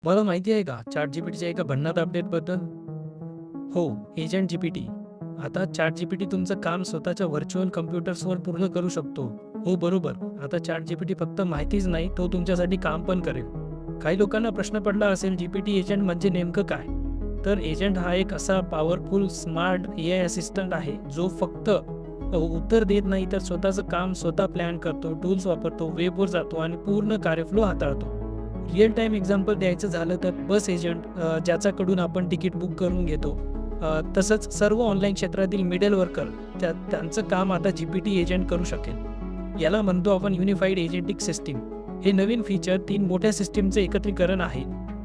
मला माहिती आहे का ChatGPTच्या एका भन्नाट अपडेटबद्दल? हो, एजंट जीपीटी. आता ChatGPT तुमचं काम स्वतःच्या व्हर्चुअल कॉम्प्युटर्सवर पूर्ण करू शकतो. हो, बरोबर. आता ChatGPT फक्त माहितीच नाही, तो तुमच्यासाठी काम पण करेल. काही लोकांना प्रश्न पडला असेल, जीपीटी एजंट म्हणजे नेमकं काय? तर एजंट हा एक असा पॉवरफुल स्मार्ट एआय असिस्टंट आहे, जो फक्त उत्तर देत नाही, तर स्वतःचं काम स्वतः प्लॅन करतो, टूल्स वापरतो, वेबवर जातो आणि पूर्ण कार्यफ्लो हाताळतो. रिअल टाईम एक्झाम्पल द्यायचं झालं तर बस एजंट, ज्याच्याकडून आपण तिकीट बुक करून घेतो. तसंच सर्व ऑनलाईन क्षेत्रातील मिडल वर्कर, त्यांचं काम आता जीपीटी एजंट करू शकेल. याला म्हणतो आपण युनिफाईड एजंटिक सिस्टीम. हे नवीन फीचर 3 मोठ्या सिस्टीमचे एकत्रीकरण आहे.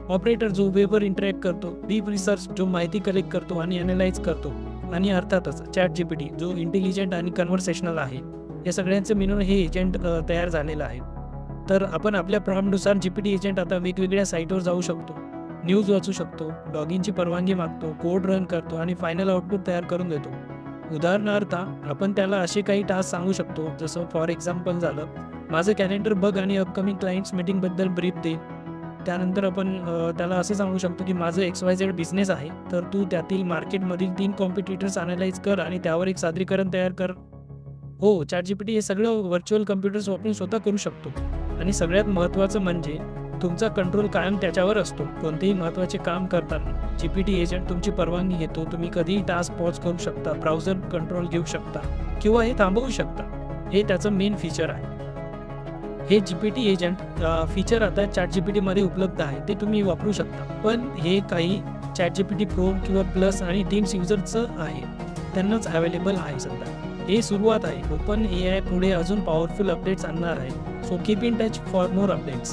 ऑपरेटर जो वेबवर इंटरॅक्ट करतो, डीप रिसर्च जो माहिती कलेक्ट करतो आणि अॅनलाइज करतो, आणि अर्थातच ChatGPT जो इंटेलिजंट आणि कन्व्हर्सेशनल आहे. या सगळ्यांचं मिळून हे एजंट तयार झालेलं आहे. तर आपण आपल्या प्रॉम्प्टनुसार जीपीटी एजंट आता वेगवेगळ्या साईटवर जाऊ शकतो, न्यूज वाचू शकतो, लॉगिनची परवानगी मागतो, कोड रन करतो आणि फायनल आउटपुट तयार करून देतो. उदाहरणार्थ आपण त्याला असे काही टास्क सांगू शकतो, जसं फॉर एक्झाम्पल झालं, माझं कॅलेंडर बघ आणि अपकमिंग क्लायंट्स मीटिंगबद्दल ब्रीफ दे. त्यानंतर आपण त्याला असं सांगू शकतो की माझं XYZ बिझनेस आहे, तर तू त्यातील मार्केटमधील 3 कॉम्पिटिटर्स अॅनलाइज कर आणि त्यावर एक सादरीकरण तयार कर. हो, ChatGPT हे सगळं व्हर्चुअल कॉम्प्युटर्स वापरून स्वतः करू शकतो. आणि सगळ्यात महत्त्वाचं म्हणजे तुमचा कंट्रोल कायम त्याच्यावर असतो. कोणतेही महत्त्वाचे काम करताना जीपीटी एजंट तुमची परवानगी घेतो. तुम्ही कधीही टास्क पॉज करू शकता, ब्राउझर कंट्रोल घेऊ शकता किंवा हे थांबवू शकता. हे त्याचं मेन फीचर आहे. हे जीपीटी एजंट फीचर आता ChatGPTमध्ये उपलब्ध आहे, ते तुम्ही वापरू शकता. पण हे काही ChatGPT प्रो किंवा प्लस आणि टीम्स युजर्सचं आहे, त्यांनाच अवेलेबल आहे सध्या. हे सुरुवात आहे. ओपन AI पुढे अजून पॉवरफुल अपडेट्स आणणार आहे. So keep in touch for more updates.